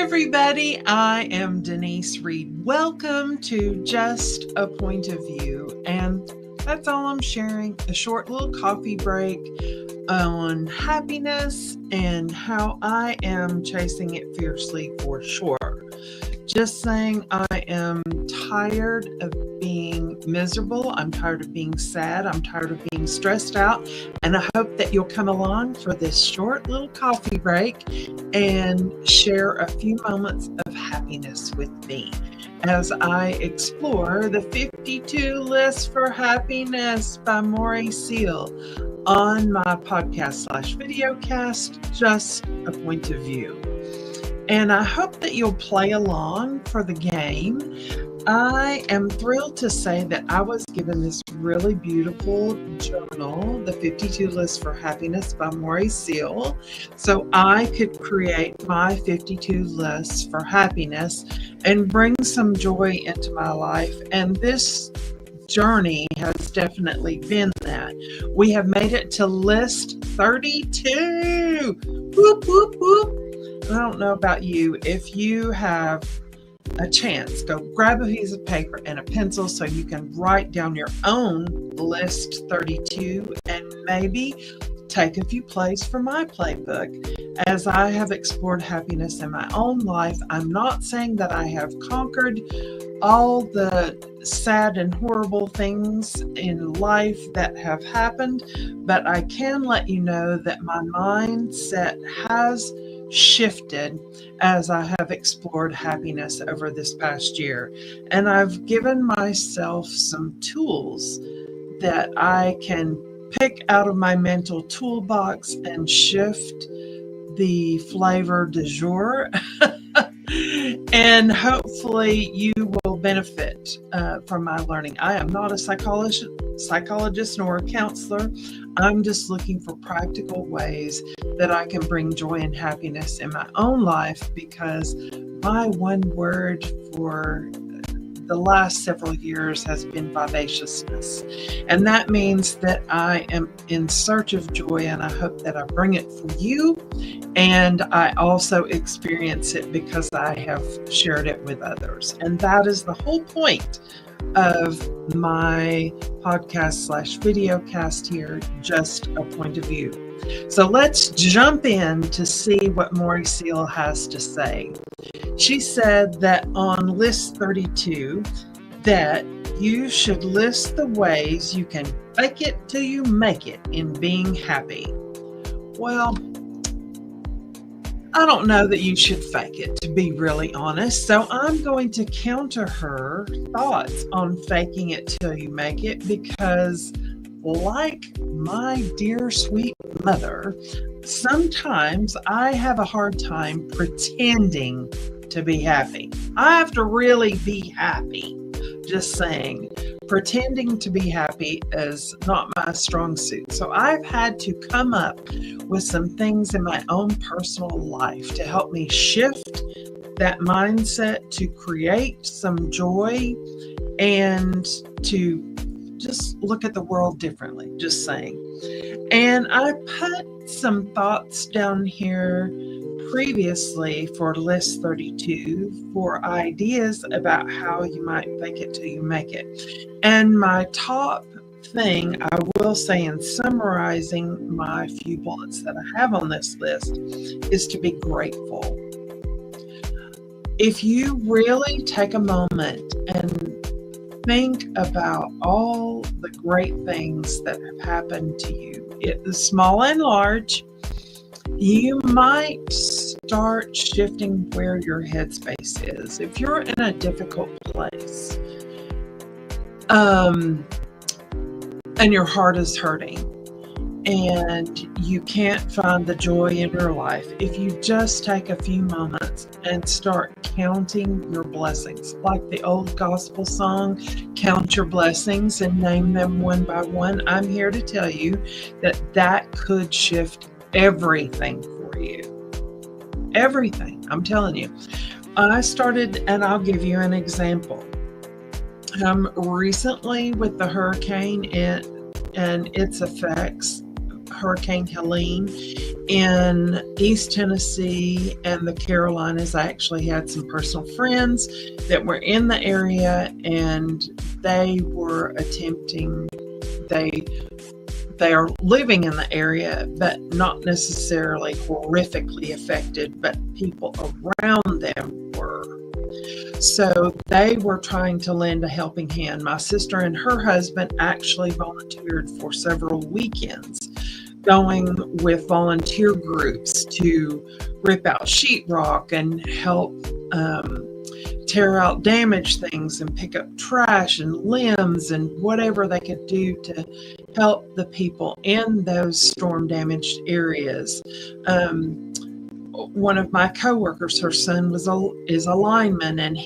everybody, I am Denise Reed. Welcome to Just a Point of View, and that's all I'm sharing, a short little coffee break on happiness and how I am chasing it fiercely for sure. Just saying, I am tired of being miserable. I'm tired of being sad. I'm tired of being stressed out. And I hope that you'll come along for this short little coffee break and share a few moments of happiness with me as I explore the 52 List for Happiness by Moorea Seal on my podcast/videocast, Just a Point of View. And I hope that you'll play along for the game. I am thrilled to say that I was given this really beautiful journal, the 52 List for Happiness by Moorea Seal, so I could create my 52 lists for happiness and bring some joy into my life. And this journey has definitely been that. We have made it to list 32. Whoop, whoop, whoop. I don't know about you. If you have a chance, go grab a piece of paper and a pencil so you can write down your own list 32 and maybe take a few plays from my playbook. As I have explored happiness in my own life, I'm not saying that I have conquered all the sad and horrible things in life that have happened, but I can let you know that my mindset has shifted as I have explored happiness over this past year. And I've given myself some tools that I can pick out of my mental toolbox and shift the flavor du jour. And hopefully you will benefit from my learning. I am not a psychologist nor a counselor. I'm just looking for practical ways that I can bring joy and happiness in my own life, because my one word for the last several years has been vivaciousness. And that means that I am in search of joy, and I hope that I bring it for you. And I also experience it because I have shared it with others. And that is the whole point of my podcast/videocast here, Just a Point of View. So let's jump in to see what Moorea Seal has to say. She said that on list 32, that you should list the ways you can fake it till you make it in being happy. Well, I don't know that you should fake it, to be really honest. So I'm going to counter her thoughts on faking it till you make it, because like my dear sweet mother, sometimes I have a hard time pretending to be happy. I have to really be happy. Just saying, pretending to be happy is not my strong suit. So I've had to come up with some things in my own personal life to help me shift that mindset, to create some joy and to just look at the world differently. Just saying. And I put some thoughts down here previously for list 32 for ideas about how you might fake it till you make it. And my top thing, I will say, in summarizing my few bullets that I have on this list, is to be grateful. If you really take a moment and think about all the great things that have happened to you, small and large, you might start shifting where your headspace is. If you're in a difficult place, and your heart is hurting, and you can't find the joy in your life, if you just take a few moments and start counting your blessings, like the old gospel song, Count Your Blessings and Name Them One by One, I'm here to tell you that that could shift everything for you. Everything, I'm telling you. I started, and I'll give you an example. Recently with the hurricane and its effects, Hurricane Helene in East Tennessee and the Carolinas. I actually had some personal friends that were in the area, and they were attempting, they are living in the area, but not necessarily horrifically affected, but people around them were. So they were trying to lend a helping hand. My sister and her husband actually volunteered for several weekends, going with volunteer groups to rip out sheetrock and help tear out damaged things and pick up trash and limbs and whatever they could do to help the people in those storm damaged areas. One of my coworkers, her son is a lineman, and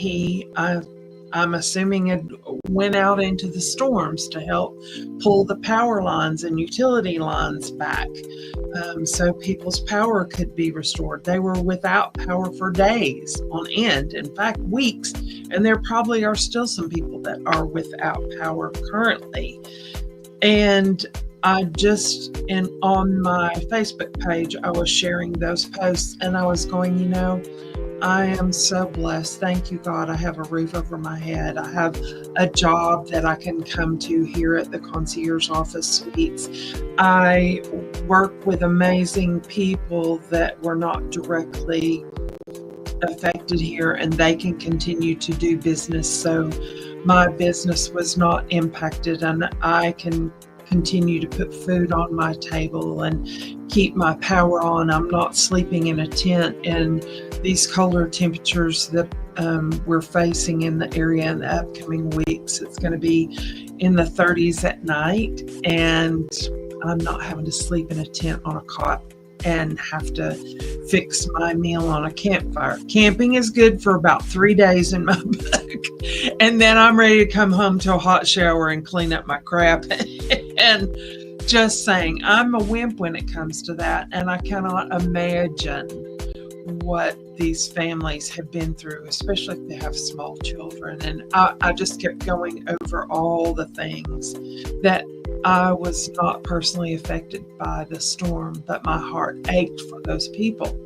I'm assuming it went out into the storms to help pull the power lines and utility lines back, so people's power could be restored. They were without power for days on end, in fact, weeks, and there probably are still some people that are without power currently. And on my Facebook page, I was sharing those posts, and I was going, I am so blessed. Thank you, God. I have a roof over my head. I have a job that I can come to here at the Concierge Office Suites. I work with amazing people that were not directly affected here, and they can continue to do business. So my business was not impacted, and I can continue to put food on my table and keep my power on. I'm not sleeping in a tent in these colder temperatures that we're facing in the area in the upcoming weeks. It's going to be in the 30s at night, and I'm not having to sleep in a tent on a cot and have to fix my meal on a campfire. Camping is good for about 3 days in my book, and then I'm ready to come home to a hot shower and clean up my crap. And just saying, I'm a wimp when it comes to that, and I cannot imagine what these families have been through, especially if they have small children. And I just kept going over all the things that I was not personally affected by the storm, but my heart ached for those people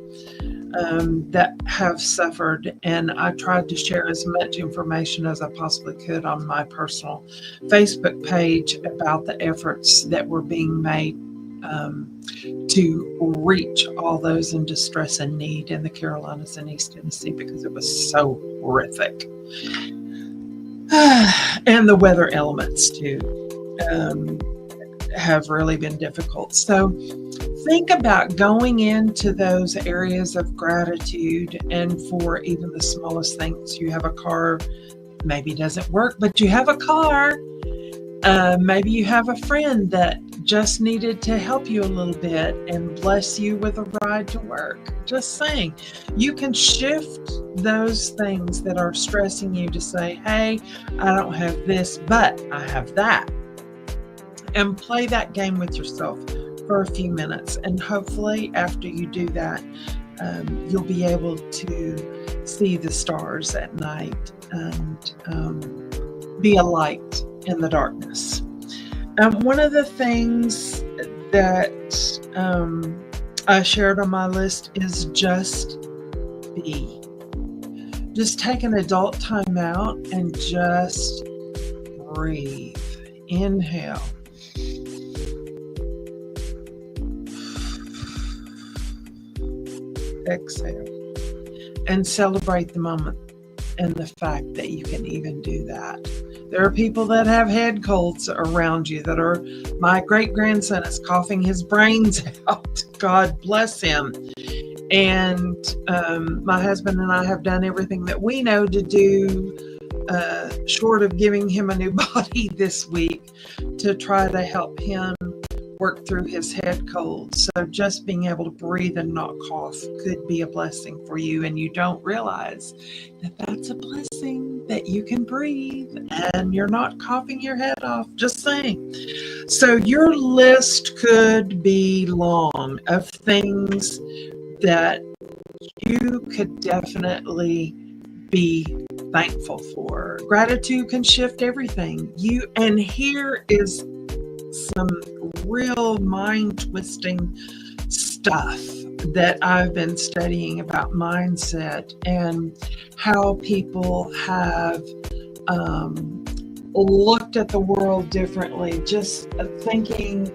that have suffered. And I tried to share as much information as I possibly could on my personal Facebook page about the efforts that were being made to reach all those in distress and need in the Carolinas and East Tennessee, because it was so horrific. And the weather elements too have really been difficult. So think about going into those areas of gratitude, and for even the smallest things. You have a car, maybe doesn't work, but you have a car. Maybe you have a friend that just needed to help you a little bit and bless you with a ride to work. Just saying, you can shift those things that are stressing you to say, hey, I don't have this, but I have that. And play that game with yourself for a few minutes. And hopefully after you do that, you'll be able to see the stars at night and be a light in the darkness. One of the things that I shared on my list is just be. Just take an adult time out and just breathe. Inhale. Exhale. And celebrate the moment and the fact that you can even do that. There are people that have head colds around you that are, my great-grandson is coughing his brains out. God bless him. And my husband and I have done everything that we know to do, short of giving him a new body this week, to try to help him work through his head cold. So just being able to breathe and not cough could be a blessing for you, and you don't realize that that's a blessing, that you can breathe and you're not coughing your head off. Just saying. So your list could be long of things that you could definitely be thankful for. Gratitude can shift everything. And here is some real mind-twisting stuff that I've been studying about mindset and how people have looked at the world differently. Just thinking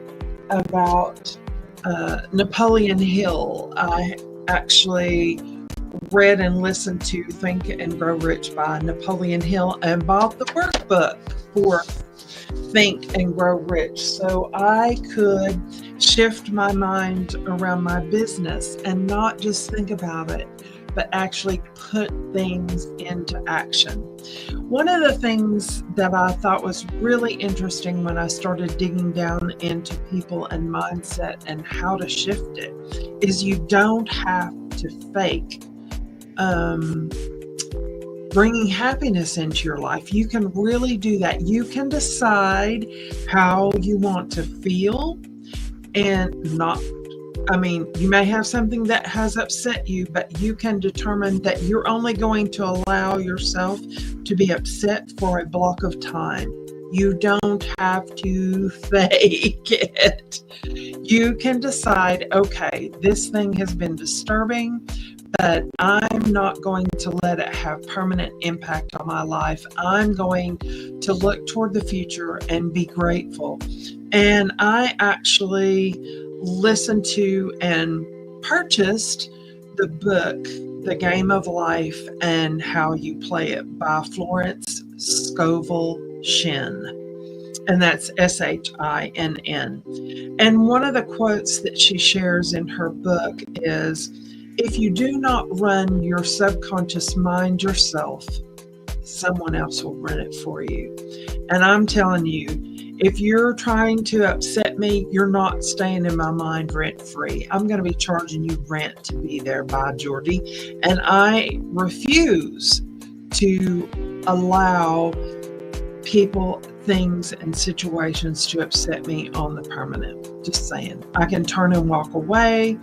about Napoleon Hill. I actually read and listened to Think and Grow Rich by Napoleon Hill and bought the workbook for Think and Grow Rich so I could shift my mind around my business and not just think about it, but actually put things into action. One of the things that I thought was really interesting when I started digging down into people and mindset and how to shift it is you don't have to fake bringing happiness into your life. You can really do that. You can decide how you want to feel and you may have something that has upset you, but you can determine that you're only going to allow yourself to be upset for a block of time. You don't have to fake it. You can decide, okay, this thing has been disturbing, but I'm not going to let it have permanent impact on my life. I'm going to look toward the future and be grateful. And I actually listened to and purchased the book, The Game of Life and How You Play It by Florence Scovel Shinn. And that's Shinn. And one of the quotes that she shares in her book is, if you do not run your subconscious mind yourself, someone else will run it for you. And I'm telling you, if you're trying to upset me, you're not staying in my mind rent-free. I'm going to be charging you rent to be there, by Geordie. And I refuse to allow people, things, and situations to upset me on the permanent. Just saying. I can turn and walk away.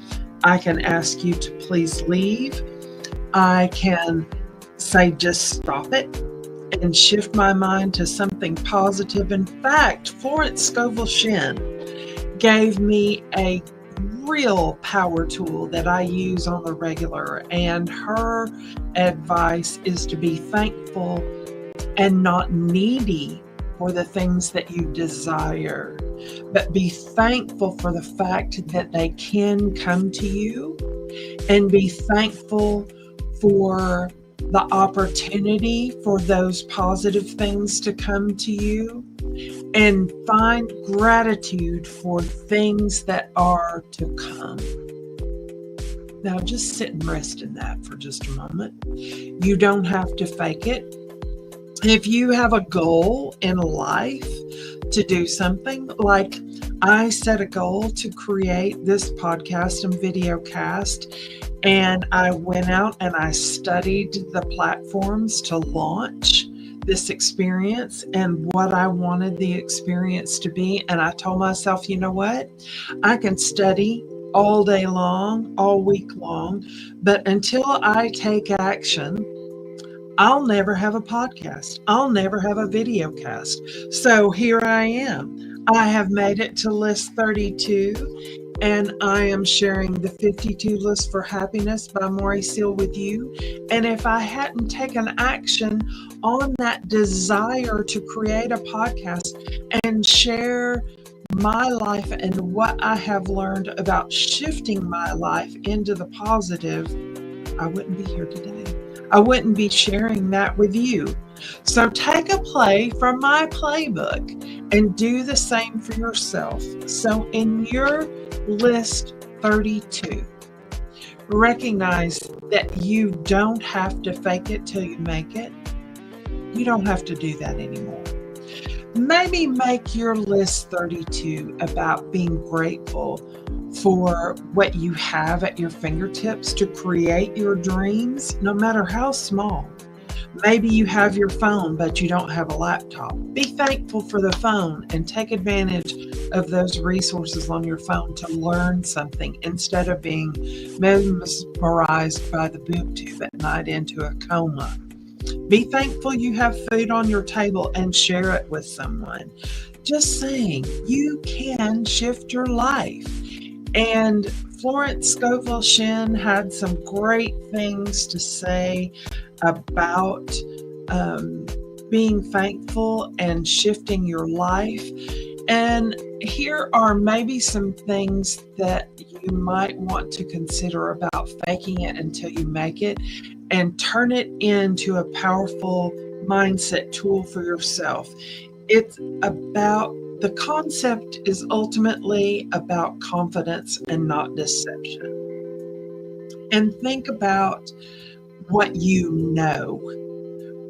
I can ask you to please leave. I can say just stop it and shift my mind to something positive. In fact, Florence Scovel Shinn gave me a real power tool that I use on the regular, and her advice is to be thankful and not needy for the things that you desire, but be thankful for the fact that they can come to you, and be thankful for the opportunity for those positive things to come to you, and find gratitude for things that are to come. Now just sit and rest in that for just a moment. You don't have to fake it. If you have a goal in life to do something, like I set a goal to create this podcast and videocast, and I went out and I studied the platforms to launch this experience and what I wanted the experience to be. And I told myself, you know what? I can study all day long, all week long, but until I take action, I'll never have a podcast. I'll never have a video cast. So here I am. I have made it to list 32, and I am sharing the 52 List for Happiness by Moorea Seal with you. And if I hadn't taken action on that desire to create a podcast and share my life and what I have learned about shifting my life into the positive, I wouldn't be here today. I wouldn't be sharing that with you. So take a play from my playbook and do the same for yourself. So in your list 32, recognize that you don't have to fake it till you make it. You don't have to do that anymore. Maybe make your list 32 about being grateful for what you have at your fingertips to create your dreams, no matter how small. Maybe you have your phone, but you don't have a laptop. Be thankful for the phone and take advantage of those resources on your phone to learn something instead of being mesmerized by the boob tube at night into a coma. Be thankful you have food on your table and share it with someone. Just saying, you can shift your life. And Florence Scovel Shinn had some great things to say about being thankful and shifting your life. And here are maybe some things that you might want to consider about faking it until you make it, and turn it into a powerful mindset tool for yourself. It's about, the concept is ultimately about confidence and not deception. And think about what you know,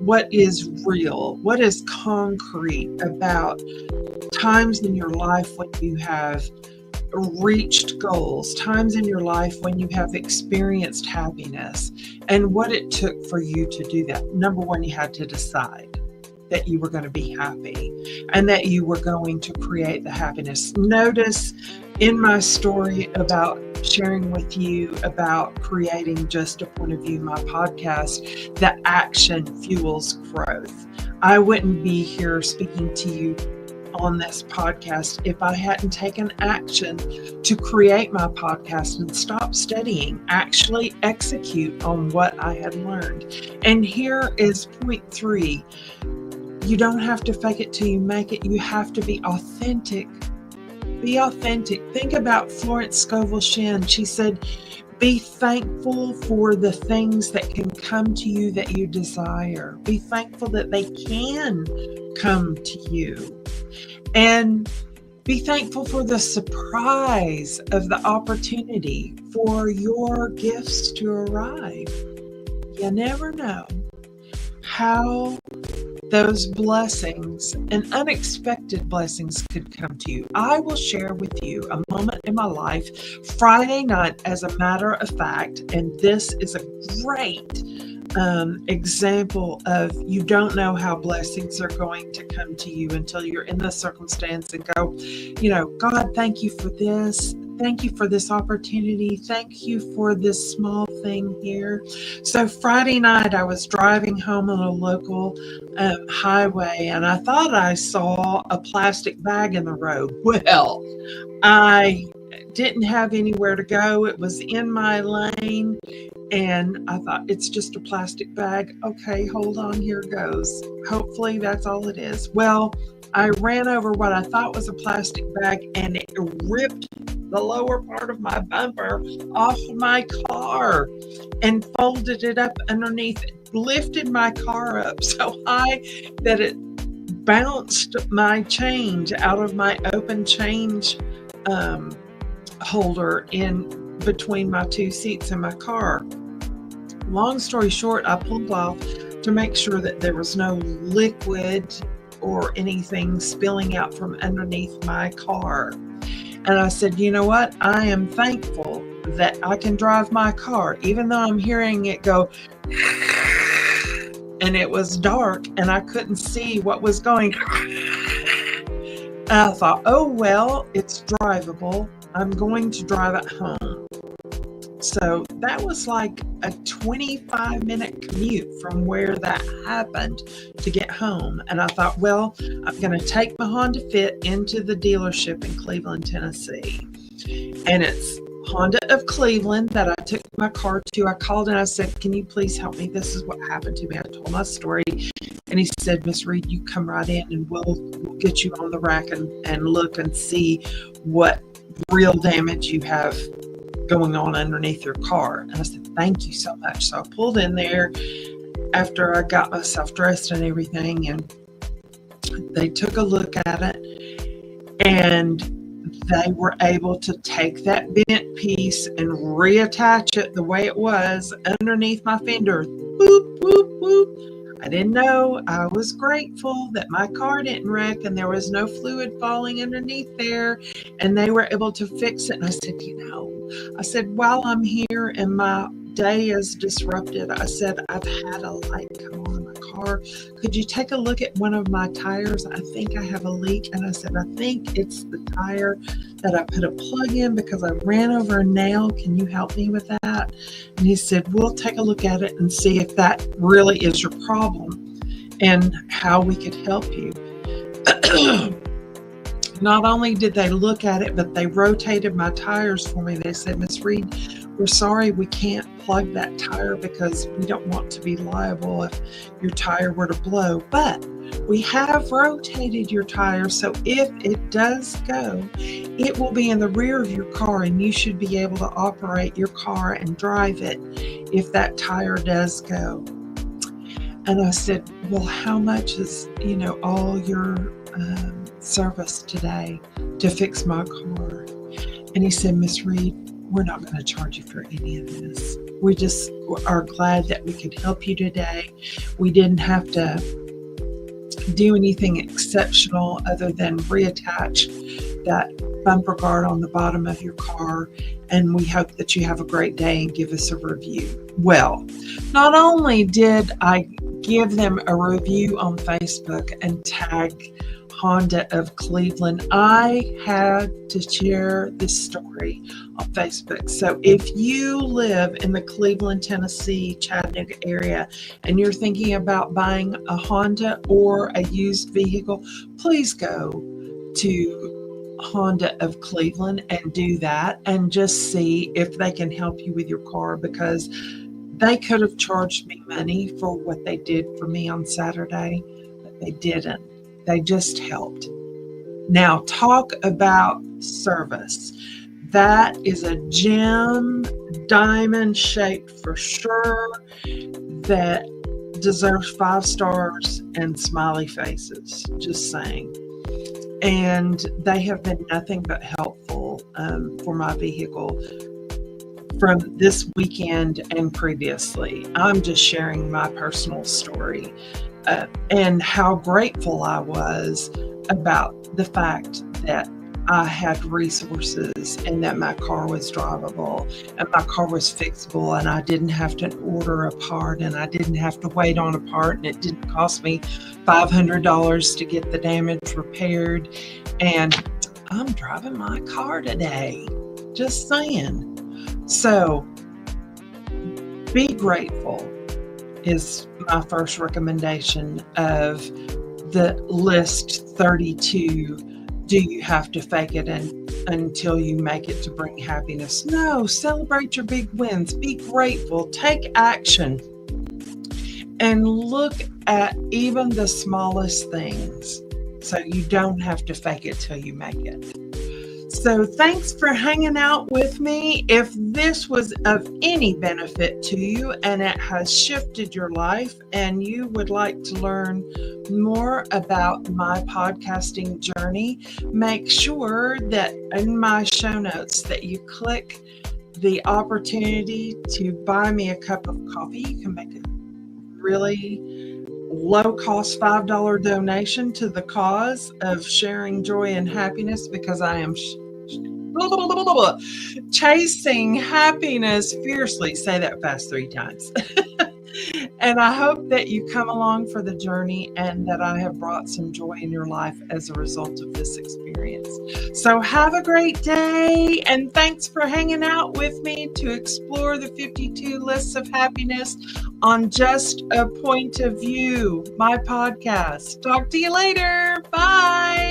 what is real, what is concrete about times in your life when you have reached goals, times in your life when you have experienced happiness, and what it took for you to do that. Number one, you had to decide that you were going to be happy and that you were going to create the happiness. Notice in my story about sharing with you about creating Just a Point of View, my podcast, that action fuels growth. I wouldn't be here speaking to you on this podcast if I hadn't taken action to create my podcast and stop studying, actually execute on what I had learned. And here is point 3. You don't have to fake it till you make it. You have to be authentic. Be authentic. Think about Florence Scovel Shinn. She said, be thankful for the things that can come to you that you desire. Be thankful that they can come to you. And be thankful for the surprise of the opportunity for your gifts to arrive. You never know how those blessings and unexpected blessings could come to you. I will share with you a moment in my life Friday night, as a matter of fact, and this is a great example of, you don't know how blessings are going to come to you until you're in the circumstance and go, God, thank you for this. Thank you for this opportunity. Thank you for this small thing here. So Friday night, I was driving home on a local highway, and I thought I saw a plastic bag in the road. Well, I didn't have anywhere to go. It was in my lane. And I thought, it's just a plastic bag. Okay, hold on, here goes. Hopefully that's all it is. Well, I ran over what I thought was a plastic bag, and it ripped the lower part of my bumper off my car and folded it up underneath it, lifted my car up so high that it bounced my change out of my open change holder in between my two seats in my car. Long story short, I pulled off to make sure that there was no liquid or anything spilling out from underneath my car. And I said, you know what? I am thankful that I can drive my car, even though I'm hearing it go, and it was dark and I couldn't see what was going. And I thought, oh, well, it's drivable. I'm going to drive it home. So that was like a 25-minute commute from where that happened to get home. And I thought, well, I'm going to take my Honda Fit into the dealership in Cleveland, Tennessee. And it's Honda of Cleveland that I took my car to. I called and I said, can you please help me? This is what happened to me. I told my story. And he said, Miss Reed, you come right in and we'll get you on the rack and look and see what real damage you have going on underneath your car. And I said, thank you so much. So I pulled in there after I got myself dressed and everything, and they took a look at it, and they were able to take that bent piece and reattach it the way it was underneath my fender. Boop, boop, boop. I didn't know. I was grateful that my car didn't wreck and there was no fluid falling underneath there, and they were able to fix it. And I said, while I'm here and my day is disrupted, I said, I've had a light come on in my car. Could you take a look at one of my tires? I think I have a leak. And I said, I think it's the tire that I put a plug in because I ran over a nail. Can you help me with that? And he said, we'll take a look at it and see if that really is your problem and how we could help you. Not only did they look at it, but they rotated my tires for me. They said, Miss Reed, we're sorry we can't plug that tire because we don't want to be liable if your tire were to blow. But we have rotated your tire, so if it does go, it will be in the rear of your car and you should be able to operate your car and drive it if that tire does go. And I said, well, how much is, all your service today to fix my car? And he said, Miss Reed, we're not going to charge you for any of this. We just are glad that we could help you today. We didn't have to do anything exceptional other than reattach that bumper guard on the bottom of your car, and we hope that you have a great day and give us a review. Well, not only did I give them a review on Facebook and tag Honda of Cleveland, I had to share this story on Facebook. So if you live in the Cleveland, Tennessee, Chattanooga area, and you're thinking about buying a Honda or a used vehicle, please go to Honda of Cleveland and do that and just see if they can help you with your car, because they could have charged me money for what they did for me on Saturday, but they didn't. They just helped. Now, talk about service. That is a gem, diamond shaped for sure, that deserves 5 stars and smiley faces, just saying. And they have been nothing but helpful for my vehicle from this weekend and previously. I'm just sharing my personal story and how grateful I was about the fact that I had resources and that my car was drivable and my car was fixable and I didn't have to order a part and I didn't have to wait on a part and it didn't cost me $500 to get the damage repaired. And I'm driving my car today, just saying. So be grateful is my first recommendation of the list 32. Do you have to fake it until you make it to bring happiness? No, celebrate your big wins. Be grateful. Take action. And look at even the smallest things so you don't have to fake it till you make it. So thanks for hanging out with me. If this was of any benefit to you and it has shifted your life and you would like to learn more about my podcasting journey, make sure that in my show notes that you click the opportunity to buy me a cup of coffee. You can make a really low-cost $5 donation to the cause of sharing joy and happiness, because I am chasing happiness fiercely. Say that fast 3 times. And I hope that you come along for the journey and that I have brought some joy in your life as a result of this experience. So have a great day, and thanks for hanging out with me to explore the 52 lists of happiness on Just a Point of View, my podcast. Talk to you later. Bye.